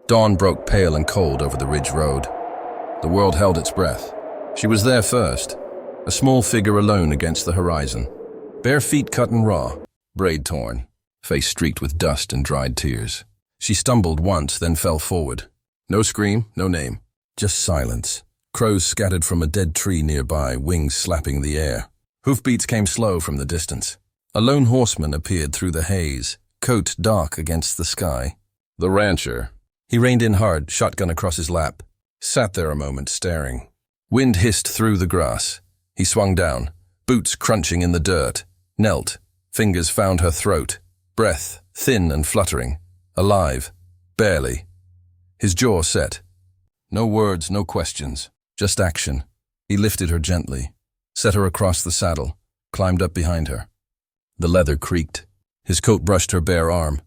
Dawn broke pale and cold over the ridge road. The world held its breath. She was there first, a small figure alone against the horizon. Bare feet cut and raw, braid torn, face streaked with dust and dried tears. She stumbled once, then fell forward. No scream, no name, just silence. Crows scattered from a dead tree nearby, wings slapping the air. Hoofbeats came slow from the distance. A lone horseman appeared through the haze, coat dark against the sky. The rancher. He reined in hard, shotgun across his lap. Sat there a moment, staring. Wind hissed through the grass. He swung down, boots crunching in the dirt. Knelt. Fingers found her throat. Breath, thin and fluttering. Alive. Barely. His jaw set. No words, no questions. Just action. He lifted her gently, set her across the saddle, climbed up behind her. The leather creaked. His coat brushed her bare arm.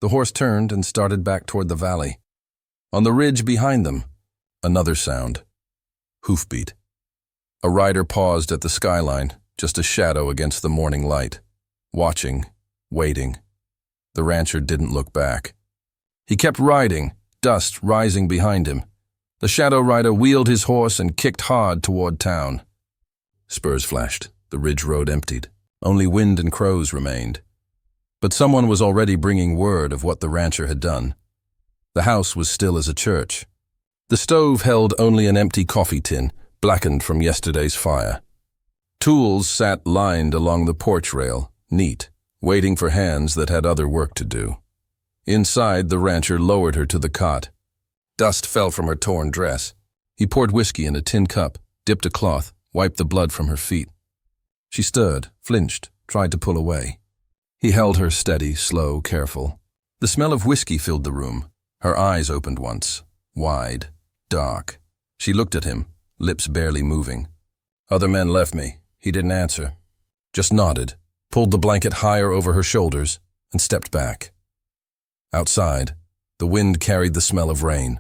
The horse turned and started back toward the valley. On the ridge behind them, another sound. Hoofbeat. A rider paused at the skyline, just a shadow against the morning light. Watching, waiting. The rancher didn't look back. He kept riding, dust rising behind him. The shadow rider wheeled his horse and kicked hard toward town. Spurs flashed. The ridge road emptied. Only wind and crows remained. But someone was already bringing word of what the rancher had done. The house was still as a church. The stove held only an empty coffee tin, blackened from yesterday's fire. Tools sat lined along the porch rail, neat, waiting for hands that had other work to do. Inside, the rancher lowered her to the cot. Dust fell from her torn dress. He poured whiskey in a tin cup, dipped a cloth, wiped the blood from her feet. She stirred, flinched, tried to pull away. He held her steady, slow, careful. The smell of whiskey filled the room. Her eyes opened once, wide, dark. She looked at him, lips barely moving. Other men left me. He didn't answer. Just nodded, pulled the blanket higher over her shoulders, and stepped back. Outside, the wind carried the smell of rain.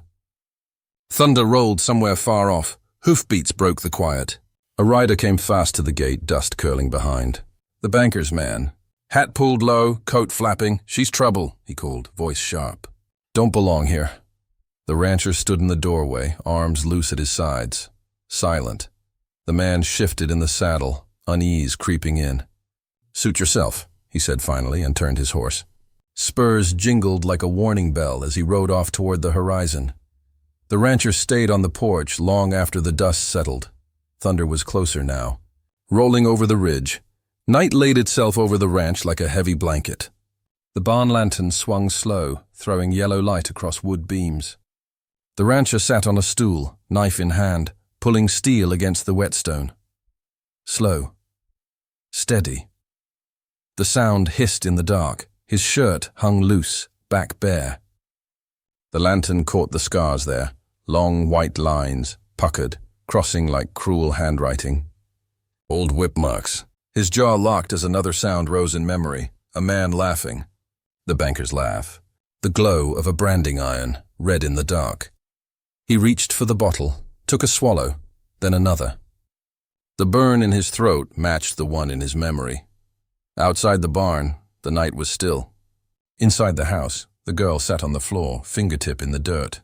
Thunder rolled somewhere far off. Hoofbeats broke the quiet. A rider came fast to the gate, dust curling behind. The banker's man. Hat pulled low, coat flapping. "She's trouble," he called, voice sharp. "Don't belong here." The rancher stood in the doorway, arms loose at his sides. Silent. The man shifted in the saddle, unease creeping in. "Suit yourself," he said finally, and turned his horse. Spurs jingled like a warning bell as he rode off toward the horizon. The rancher stayed on the porch long after the dust settled. Thunder was closer now, rolling over the ridge. Night laid itself over the ranch like a heavy blanket. The barn lantern swung slow, throwing yellow light across wood beams. The rancher sat on a stool, knife in hand, pulling steel against the whetstone. Slow. Steady. The sound hissed in the dark. His shirt hung loose, back bare. The lantern caught the scars there, long white lines, puckered, crossing like cruel handwriting. Old whip marks. His jaw locked as another sound rose in memory, a man laughing. The banker's laugh. The glow of a branding iron, red in the dark. He reached for the bottle, took a swallow, then another. The burn in his throat matched the one in his memory. Outside the barn, the night was still. Inside the house, the girl sat on the floor, fingertip in the dirt.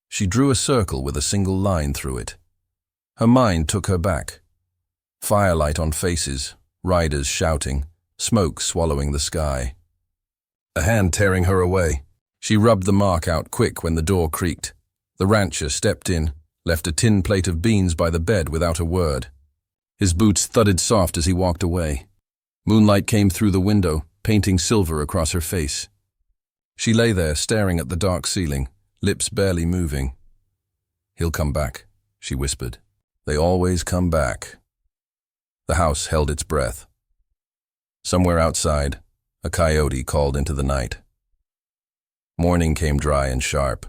She drew a circle with a single line through it. Her mind took her back. Firelight on faces, riders shouting, smoke swallowing the sky. A hand tearing her away. She rubbed the mark out quick when the door creaked. The rancher stepped in, left a tin plate of beans by the bed without a word. His boots thudded soft as he walked away. Moonlight came through the window, painting silver across her face. She lay there staring at the dark ceiling, lips barely moving. "He'll come back," she whispered. "They always come back." The house held its breath. Somewhere outside, a coyote called into the night. Morning came dry and sharp.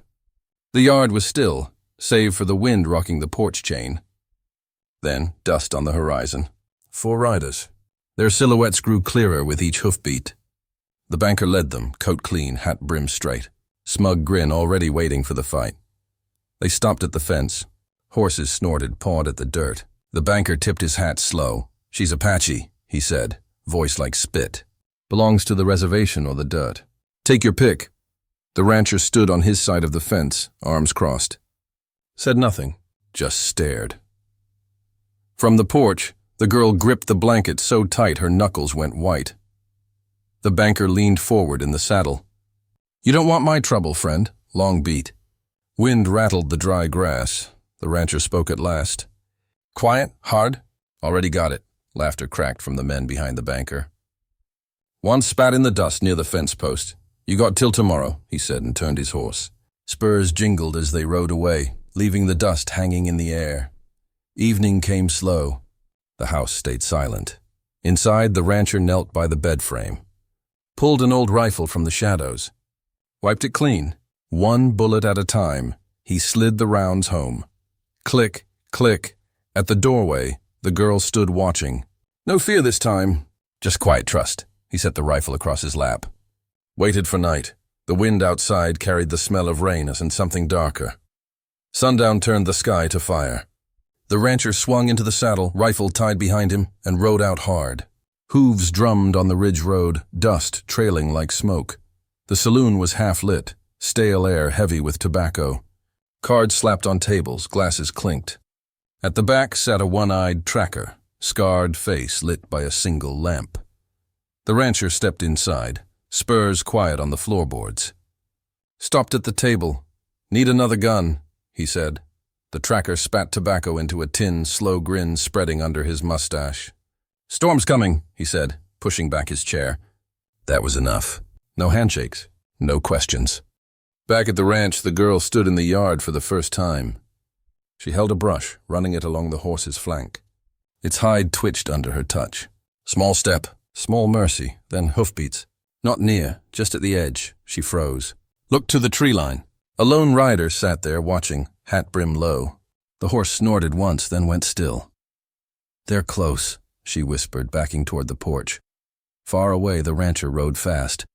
The yard was still, save for the wind rocking the porch chain. Then, dust on the horizon. 4 riders. Their silhouettes grew clearer with each hoofbeat. The banker led them, coat clean, hat brim straight, smug grin already waiting for the fight. They stopped at the fence. Horses snorted, pawed at the dirt. The banker tipped his hat slow. "She's Apache," he said, voice like spit. "Belongs to the reservation or the dirt. Take your pick." The rancher stood on his side of the fence, arms crossed. Said nothing, just stared. From the porch, the girl gripped the blanket so tight her knuckles went white. The banker leaned forward in the saddle. "You don't want my trouble, friend." Long beat. Wind rattled the dry grass. The rancher spoke at last. "Quiet? Hard?" "Already got it." Laughter cracked from the men behind the banker. One spat in the dust near the fence post. "You got till tomorrow," he said, and turned his horse. Spurs jingled as they rode away, leaving the dust hanging in the air. Evening came slow. The house stayed silent. Inside, the rancher knelt by the bed frame. Pulled an old rifle from the shadows. Wiped it clean. One bullet at a time, he slid the rounds home. Click, click. At the doorway, the girl stood watching. "No fear this time. Just quiet trust." He set the rifle across his lap. Waited for night. The wind outside carried the smell of rain and something darker. Sundown turned the sky to fire. The rancher swung into the saddle, rifle tied behind him, and rode out hard. Hooves drummed on the ridge road, dust trailing like smoke. The saloon was half lit, stale air heavy with tobacco. Cards slapped on tables, glasses clinked. At the back sat a one-eyed tracker, scarred face lit by a single lamp. The rancher stepped inside, spurs quiet on the floorboards. Stopped at the table. "Need another gun," he said. The tracker spat tobacco into a tin, slow grin spreading under his mustache. "Storm's coming," he said, pushing back his chair. That was enough. No handshakes, no questions. Back at the ranch, the girl stood in the yard for the first time. She held a brush, running it along the horse's flank. Its hide twitched under her touch. Small step, small mercy, then hoofbeats. Not near, just at the edge. She froze. Looked to the tree line. A lone rider sat there watching, hat brim low. The horse snorted once, then went still. "They're close," she whispered, backing toward the porch. Far away, the rancher rode fast.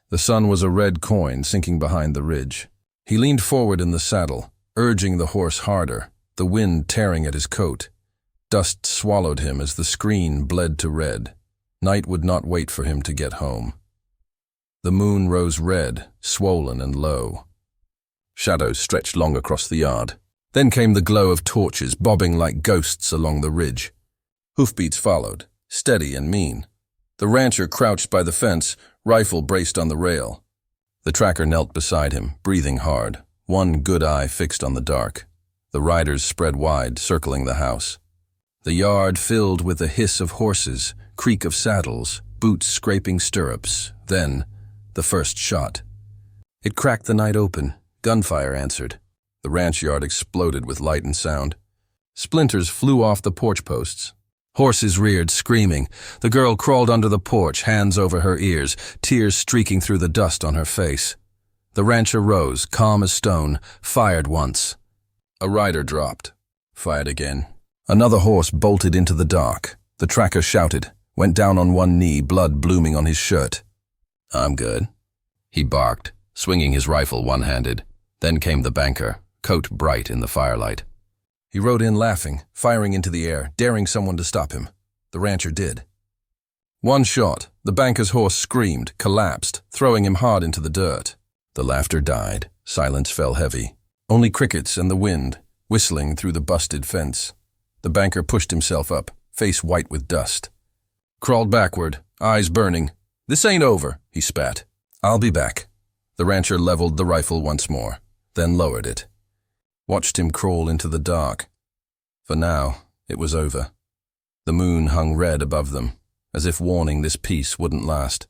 The sun was a red coin sinking behind the ridge. He leaned forward in the saddle, urging the horse harder, the wind tearing at his coat. Dust swallowed him as the screen bled to red. Night would not wait for him to get home. The moon rose red, swollen and low. Shadows stretched long across the yard. Then came the glow of torches bobbing like ghosts along the ridge. Hoofbeats followed, steady and mean. The rancher crouched by the fence, rifle braced on the rail. The tracker knelt beside him, breathing hard, one good eye fixed on the dark. The riders spread wide, circling the house. The yard filled with the hiss of horses, creak of saddles, boots scraping stirrups. Then, the first shot. It cracked the night open. Gunfire answered. The ranch yard exploded with light and sound. Splinters flew off the porch posts. Horses reared, screaming. The girl crawled under the porch, hands over her ears, tears streaking through the dust on her face. The rancher rose, calm as stone, fired once. A rider dropped. Fired again. Another horse bolted into the dark. The tracker shouted, went down on one knee, blood blooming on his shirt. "I'm good," he barked, swinging his rifle one-handed. Then came the banker, coat bright in the firelight. He rode in laughing, firing into the air, daring someone to stop him. The rancher did. One shot, the banker's horse screamed, collapsed, throwing him hard into the dirt. The laughter died. Silence fell heavy. Only crickets and the wind, whistling through the busted fence. The banker pushed himself up, face white with dust. Crawled backward, eyes burning. "This ain't over," he spat. "I'll be back." The rancher leveled the rifle once more, then lowered it. Watched him crawl into the dark. For now, it was over. The moon hung red above them, as if warning this peace wouldn't last.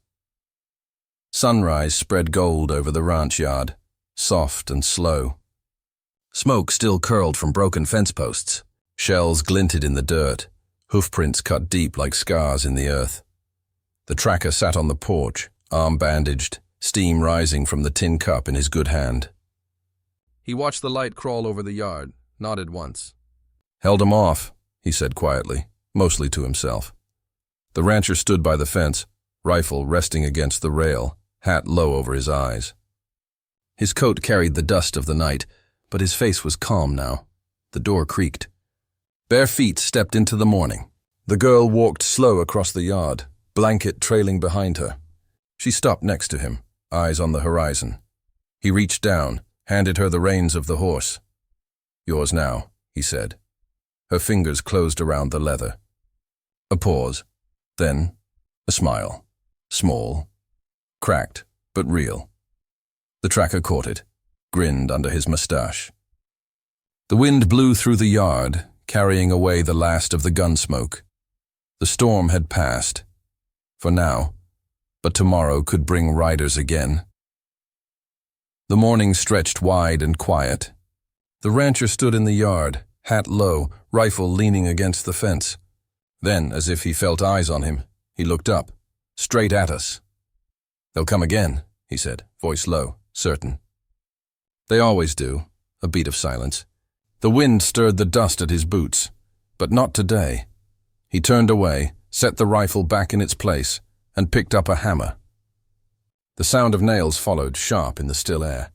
Sunrise spread gold over the ranch yard, soft and slow. Smoke still curled from broken fence posts. Shells glinted in the dirt, hoofprints cut deep like scars in the earth. The tracker sat on the porch, arm bandaged, steam rising from the tin cup in his good hand. He watched the light crawl over the yard, nodded once. "Held 'em off," he said quietly, mostly to himself. The rancher stood by the fence, rifle resting against the rail, hat low over his eyes. His coat carried the dust of the night, but his face was calm now. The door creaked. Bare feet stepped into the morning. The girl walked slow across the yard, blanket trailing behind her. She stopped next to him, eyes on the horizon. He reached down, handed her the reins of the horse. "Yours now," he said. Her fingers closed around the leather. A pause, then a smile. Small, cracked, but real. The tracker caught it, grinned under his mustache. The wind blew through the yard, carrying away the last of the gun smoke. The storm had passed, for now, but tomorrow could bring riders again. The morning stretched wide and quiet. The rancher stood in the yard, hat low, rifle leaning against the fence. Then, as if he felt eyes on him, he looked up, straight at us. "They'll come again," he said, voice low, certain. "They always do." A beat of silence. The wind stirred the dust at his boots, but not today. He turned away, set the rifle back in its place, and picked up a hammer. The sound of nails followed, sharp in the still air.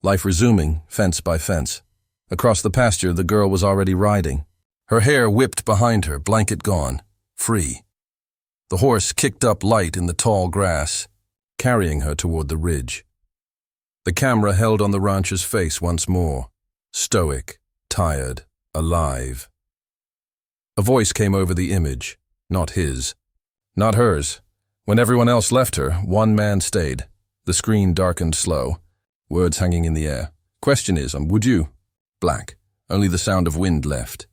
Life resuming, fence by fence. Across the pasture, the girl was already riding. Her hair whipped behind her, blanket gone, free. The horse kicked up light in the tall grass, carrying her toward the ridge. The camera held on the rancher's face once more, stoic, tired, alive. A voice came over the image, not his, not hers. When everyone else left her, one man stayed. The screen darkened slow, words hanging in the air. "Question is, would you?" Black. Only the sound of wind left.